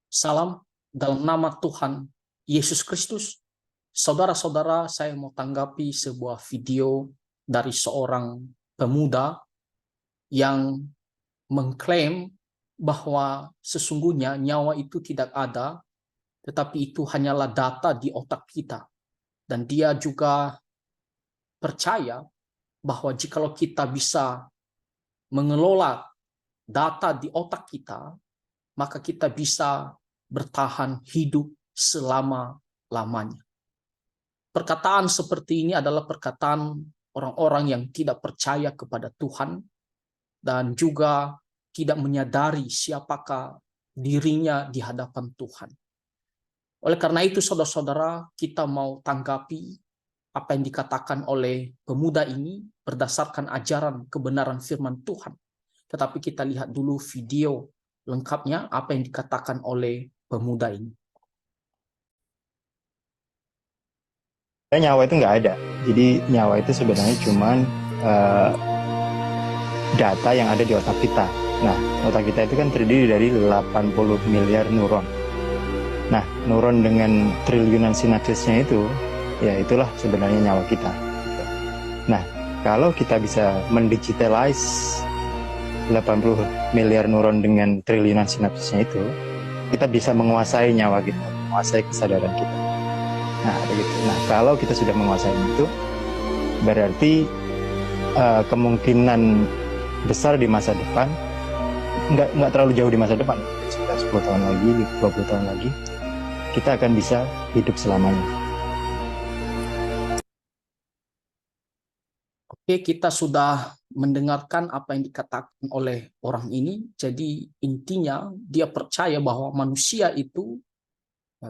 Salam dalam nama Tuhan Yesus Kristus. Saudara-saudara, saya mau tanggapi sebuah video dari seorang pemuda yang mengklaim bahwa sesungguhnya nyawa itu tidak ada, tetapi itu hanyalah data di otak kita. Dan dia juga percaya bahwa jikalau kita bisa mengelola data di otak kita, maka kita bisa bertahan hidup selama-lamanya. Perkataan seperti ini adalah perkataan orang-orang yang tidak percaya kepada Tuhan dan juga tidak menyadari siapakah dirinya di hadapan Tuhan. Oleh karena itu, saudara-saudara, kita mau tanggapi apa yang dikatakan oleh pemuda ini berdasarkan ajaran kebenaran firman Tuhan. Tetapi kita lihat dulu video lengkapnya apa yang dikatakan oleh pemuda ini. Nyawa itu nggak ada. Jadi nyawa itu sebenarnya cuman data yang ada di otak kita. Nah, otak kita itu kan terdiri dari 80 miliar neuron. Nah, neuron dengan triliunan sinapsisnya itu, ya itulah sebenarnya nyawa kita. Nah, kalau kita bisa mendigitalize 80 miliar neuron dengan triliunan sinapsisnya itu, kita bisa menguasai nyawa kita, menguasai kesadaran kita. Nah, begitu. Nah, kalau kita sudah menguasai itu, berarti kemungkinan besar di masa depan, nggak terlalu jauh di masa depan, sekitar 10 tahun lagi, 20 tahun lagi, kita akan bisa hidup selamanya. Oke, kita sudah mendengarkan apa yang dikatakan oleh orang ini. Jadi intinya dia percaya bahwa manusia itu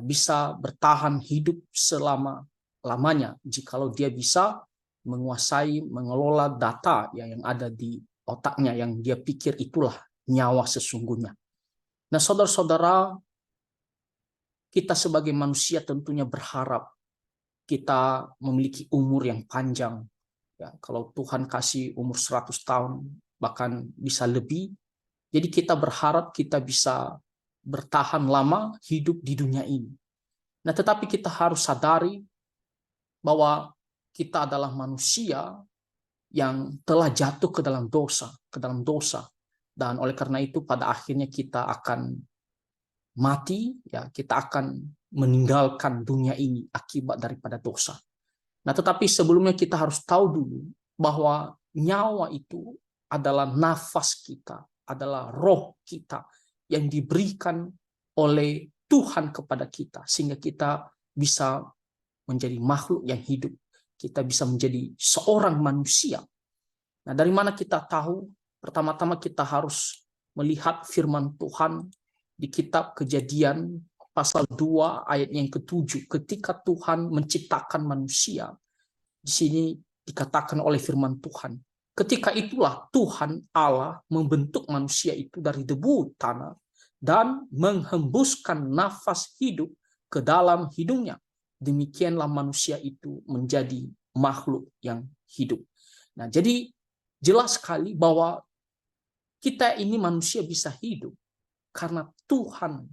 bisa bertahan hidup selama-lamanya jikalau dia bisa menguasai, mengelola data yang ada di otaknya yang dia pikir itulah nyawa sesungguhnya. Nah, saudara-saudara, kita sebagai manusia tentunya berharap kita memiliki umur yang panjang. Ya, kalau Tuhan kasih umur 100 tahun, bahkan bisa lebih, jadi kita berharap kita bisa bertahan lama hidup di dunia ini. Nah, tetapi kita harus sadari bahwa kita adalah manusia yang telah jatuh ke dalam dosa. Dan oleh karena itu pada akhirnya kita akan mati, ya kita akan meninggalkan dunia ini akibat daripada dosa. Nah, tetapi sebelumnya kita harus tahu dulu bahwa nyawa itu adalah nafas kita, adalah roh kita yang diberikan oleh Tuhan kepada kita, sehingga kita bisa menjadi makhluk yang hidup. Kita bisa menjadi seorang manusia. Nah, dari mana kita tahu? Pertama-tama kita harus melihat firman Tuhan di kitab Kejadian pasal 2 ayat yang ke-7. Ketika Tuhan menciptakan manusia, di sini dikatakan oleh firman Tuhan, ketika itulah Tuhan Allah membentuk manusia itu dari debu tanah dan menghembuskan nafas hidup ke dalam hidungnya. Demikianlah manusia itu menjadi makhluk yang hidup. Nah, jadi jelas sekali bahwa kita ini manusia bisa hidup karena Tuhan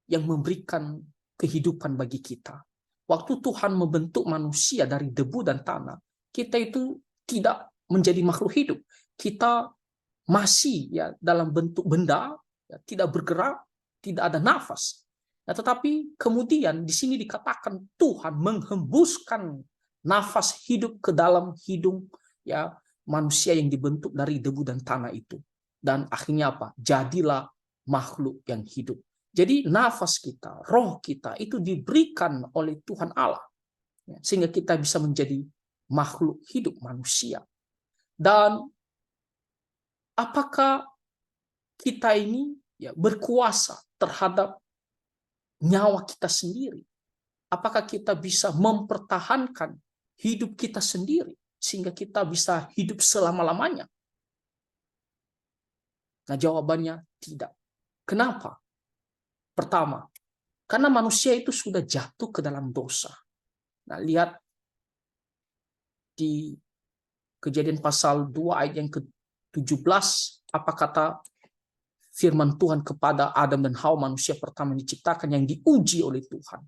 yang memberikan kehidupan bagi kita. Waktu Tuhan membentuk manusia dari debu dan tanah, kita itu tidak menjadi makhluk hidup. Kita masih ya dalam bentuk benda, ya, tidak bergerak, tidak ada nafas. Nah, tetapi kemudian di sini dikatakan Tuhan menghembuskan nafas hidup ke dalam hidung ya manusia yang dibentuk dari debu dan tanah itu. Dan akhirnya apa? Jadilah makhluk yang hidup. Jadi nafas kita, roh kita itu diberikan oleh Tuhan Allah. Sehingga kita bisa menjadi makhluk hidup manusia. Dan apakah kita ini ya berkuasa terhadap nyawa kita sendiri? Apakah kita bisa mempertahankan hidup kita sendiri sehingga kita bisa hidup selama-lamanya? Nah, jawabannya tidak. Kenapa? Pertama, karena manusia itu sudah jatuh ke dalam dosa. Nah, lihat di Kejadian pasal 2 ayat yang ke-17, apa kata firman Tuhan kepada Adam dan Hawa, manusia pertama yang diciptakan, yang diuji oleh Tuhan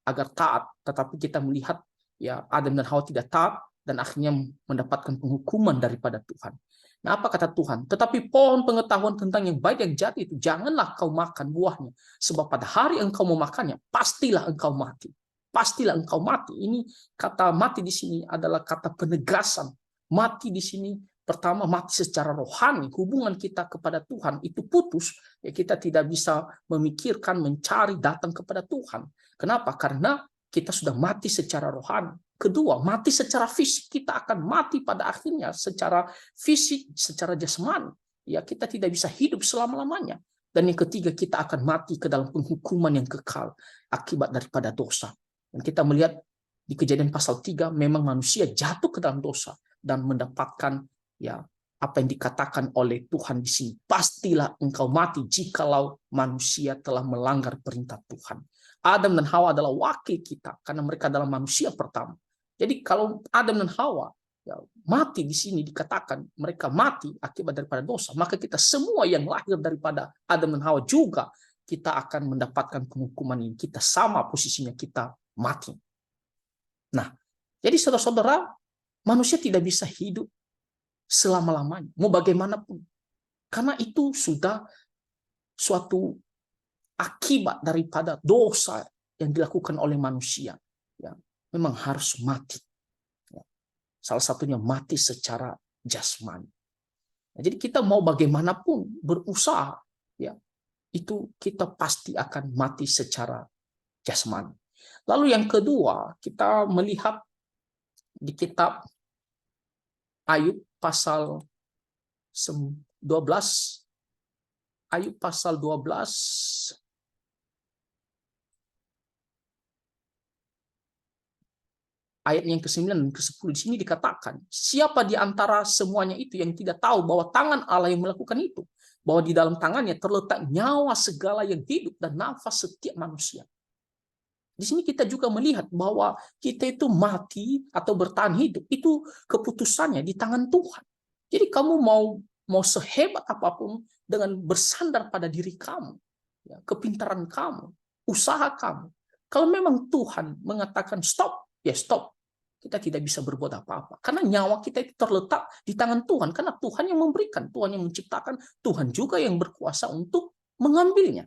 agar taat. Tetapi kita melihat ya Adam dan Hawa tidak taat dan akhirnya mendapatkan penghukuman daripada Tuhan. Nah, apa kata Tuhan? Tetapi pohon pengetahuan tentang yang baik dan jahat itu janganlah kau makan buahnya, sebab pada hari engkau memakannya pastilah engkau mati. Pastilah engkau mati. Ini kata mati di sini adalah kata penegasan. Mati di sini pertama mati secara rohani, hubungan kita kepada Tuhan itu putus, ya kita tidak bisa memikirkan, mencari, datang kepada Tuhan. Kenapa? Karena kita sudah mati secara rohani. Kedua, mati secara fisik. Kita akan mati pada akhirnya secara fisik, secara jasmani. Ya, kita tidak bisa hidup selama-lamanya. Dan yang ketiga, kita akan mati ke dalam penghukuman yang kekal akibat daripada dosa. Dan kita melihat di Kejadian pasal 3, memang manusia jatuh ke dalam dosa dan mendapatkan ya apa yang dikatakan oleh Tuhan di sini. Pastilah engkau mati jikalau manusia telah melanggar perintah Tuhan. Adam dan Hawa adalah wakil kita karena mereka adalah manusia pertama. Jadi kalau Adam dan Hawa ya, mati di sini dikatakan mereka mati akibat daripada dosa, maka kita semua yang lahir daripada Adam dan Hawa juga kita akan mendapatkan penghukuman ini. Kita sama posisinya, kita mati. Nah, jadi saudara-saudara, manusia tidak bisa hidup selama-lamanya, mau bagaimanapun. Karena itu sudah suatu akibat daripada dosa yang dilakukan oleh manusia. Ya, memang harus mati. Ya, salah satunya mati secara jasmani. Nah, jadi kita mau bagaimanapun berusaha, ya, itu kita pasti akan mati secara jasmani. Lalu yang kedua, kita melihat di kitab Ayub pasal 12, Ayub pasal 12 ayat yang ke-9 dan ke-10 di sini dikatakan, siapa di antara semuanya itu yang tidak tahu bahwa tangan Allah yang melakukan itu, bahwa di dalam tangannya terletak nyawa segala yang hidup dan nafas setiap manusia. Di sini kita juga melihat bahwa kita itu mati atau bertahan hidup itu keputusannya di tangan Tuhan. Jadi kamu mau sehebat apapun dengan bersandar pada diri kamu, ya, kepintaran kamu, usaha kamu. Kalau memang Tuhan mengatakan stop, ya stop. Kita tidak bisa berbuat apa-apa. Karena nyawa kita itu terletak di tangan Tuhan. Karena Tuhan yang memberikan, Tuhan yang menciptakan, Tuhan juga yang berkuasa untuk mengambilnya.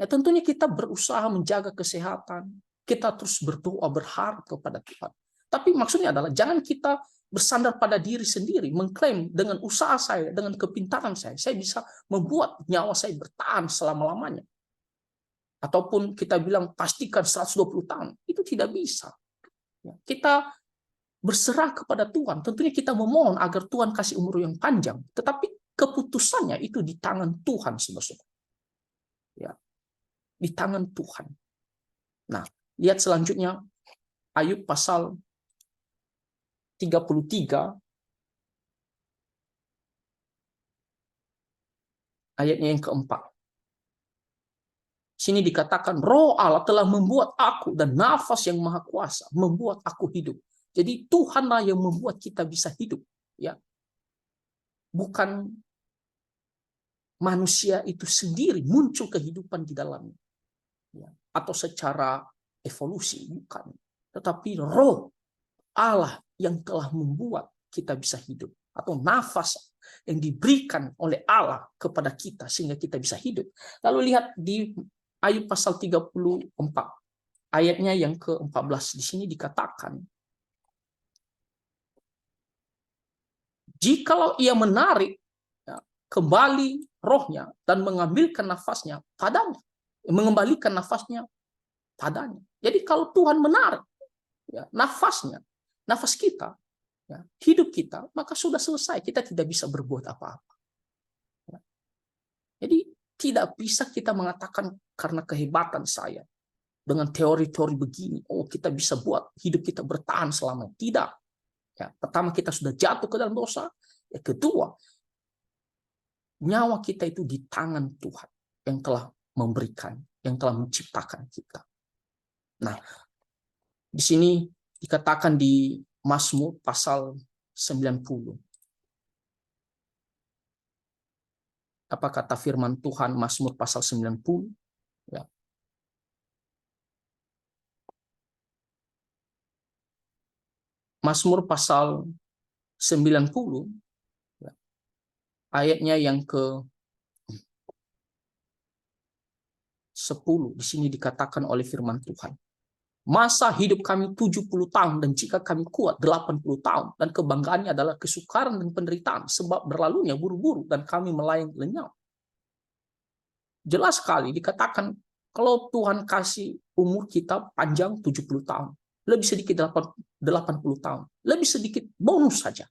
Ya, tentunya kita berusaha menjaga kesehatan. Kita terus berdoa, berharap kepada Tuhan. Tapi maksudnya adalah jangan kita bersandar pada diri sendiri, mengklaim dengan usaha saya, dengan kepintaran saya bisa membuat nyawa saya bertahan selama-lamanya. Ataupun kita bilang pastikan 120 tahun. Itu tidak bisa. Ya, kita berserah kepada Tuhan. Tentunya kita memohon agar Tuhan kasih umur yang panjang. Tetapi keputusannya itu di tangan Tuhan, saudara-saudara. Ya, di tangan Tuhan. Nah, lihat selanjutnya Ayub pasal 33 ayatnya yang keempat. Sini dikatakan Roh Allah telah membuat aku dan nafas yang maha kuasa membuat aku hidup. Jadi Tuhanlah yang membuat kita bisa hidup, ya. Bukan manusia itu sendiri muncul kehidupan di dalamnya. Ya, atau secara evolusi, bukan, tetapi Roh Allah yang telah membuat kita bisa hidup, atau nafas yang diberikan oleh Allah kepada kita sehingga kita bisa hidup. Lalu lihat di Ayub pasal 34 ayatnya yang ke-14, di sini dikatakan, jikalau ia menarik ya, kembali rohnya dan mengambilkan nafasnya padanya, mengembalikan nafasnya padanya. Jadi kalau Tuhan menarik ya, nafasnya, nafas kita, ya, hidup kita, maka sudah selesai. Kita tidak bisa berbuat apa-apa. Ya. Jadi tidak bisa kita mengatakan karena kehebatan saya, dengan teori-teori begini, oh kita bisa buat hidup kita bertahan selama. Tidak. Ya, pertama kita sudah jatuh ke dalam dosa. Yang kedua, nyawa kita itu di tangan Tuhan yang telah memberikan, yang telah menciptakan kita. Nah, di sini dikatakan di Mazmur pasal 90. apa kata firman Tuhan Mazmur pasal 90 ya. Mazmur pasal 90 ya, ayatnya yang ke 10 di sini dikatakan oleh firman Tuhan. Masa hidup kami 70 tahun dan jika kami kuat 80 tahun dan kebanggaannya adalah kesukaran dan penderitaan sebab berlalunya buru-buru dan kami melayang lenyap. Jelas sekali dikatakan kalau Tuhan kasih umur kita panjang 70 tahun, lebih sedikit 80 tahun, lebih sedikit bonus saja.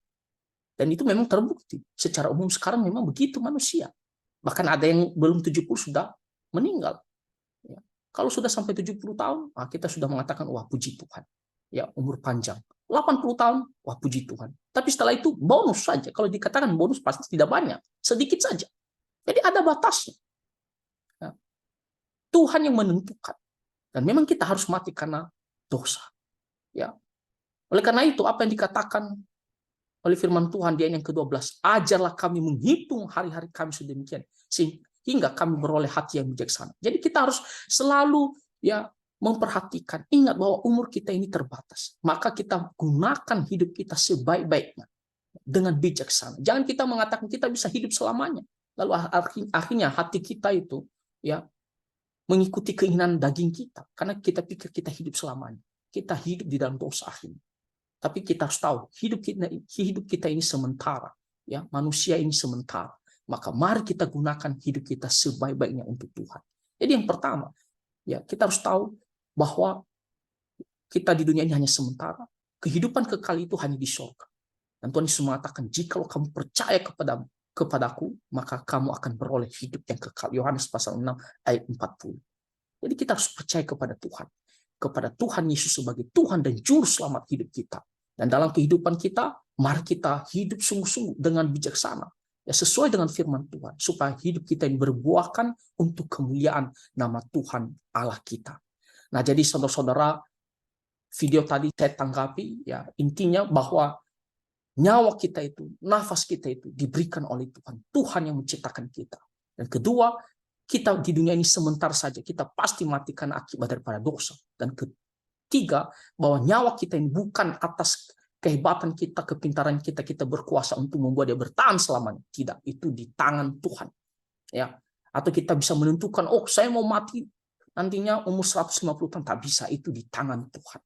Dan itu memang terbukti. Secara umum sekarang memang begitu manusia. Bahkan ada yang belum 70 sudah meninggal. Ya. Kalau sudah sampai 70 tahun, kita sudah mengatakan, wah puji Tuhan. Ya, umur panjang. 80 tahun, wah puji Tuhan. Tapi setelah itu bonus saja. Kalau dikatakan bonus pasti tidak banyak. Sedikit saja. Jadi ada batasnya. Ya. Tuhan yang menentukan. Dan memang kita harus mati karena dosa. Ya. Oleh karena itu, apa yang dikatakan oleh firman Tuhan di ayat yang ke-12, ajarlah kami menghitung hari-hari kami sedemikian sehingga kami beroleh hati yang bijaksana. Jadi kita harus selalu ya memperhatikan, ingat bahwa umur kita ini terbatas. Maka kita gunakan hidup kita sebaik-baiknya dengan bijaksana. Jangan kita mengatakan kita bisa hidup selamanya. Lalu akhirnya hati kita itu ya mengikuti keinginan daging kita karena kita pikir kita hidup selamanya. Kita hidup di dalam dosa akhirnya. Tapi kita harus tahu hidup kita ini sementara, ya manusia ini sementara. Maka mari kita gunakan hidup kita sebaik-baiknya untuk Tuhan. Jadi yang pertama, ya kita harus tahu bahwa kita di dunia ini hanya sementara. Kehidupan kekal itu hanya di surga. Dan Tuhan Yesus mengatakan, jikalau kamu percaya kepadaku, maka kamu akan beroleh hidup yang kekal. Yohanes pasal 6 ayat 40. Jadi kita harus percaya kepada Tuhan. Kepada Tuhan Yesus sebagai Tuhan dan Juru Selamat hidup kita. Dan dalam kehidupan kita, mari kita hidup sungguh-sungguh dengan bijaksana. Ya, sesuai dengan firman Tuhan. Supaya hidup kita ini berbuahkan untuk kemuliaan nama Tuhan Allah kita. Nah, jadi saudara-saudara, video tadi saya tanggapi, ya intinya bahwa nyawa kita itu, nafas kita itu diberikan oleh Tuhan. Tuhan yang menciptakan kita. Dan kedua, kita di dunia ini sebentar saja. Kita pasti mati karena akibat daripada dosa. Dan ketiga, bahwa nyawa kita ini bukan atas kehebatan kita, kepintaran kita, kita berkuasa untuk membuat dia bertahan selamanya. Tidak, itu di tangan Tuhan. Ya, atau kita bisa menentukan, oh saya mau mati nantinya umur 150 tahun. Tak bisa, itu di tangan Tuhan.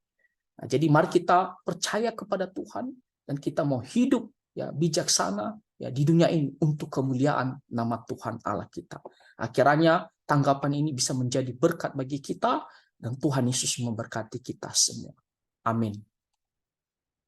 Nah, jadi mari kita percaya kepada Tuhan dan kita mau hidup ya bijaksana ya di dunia ini untuk kemuliaan nama Tuhan Allah kita. Akhirnya tanggapan ini bisa menjadi berkat bagi kita dan Tuhan Yesus memberkati kita semua. Amin.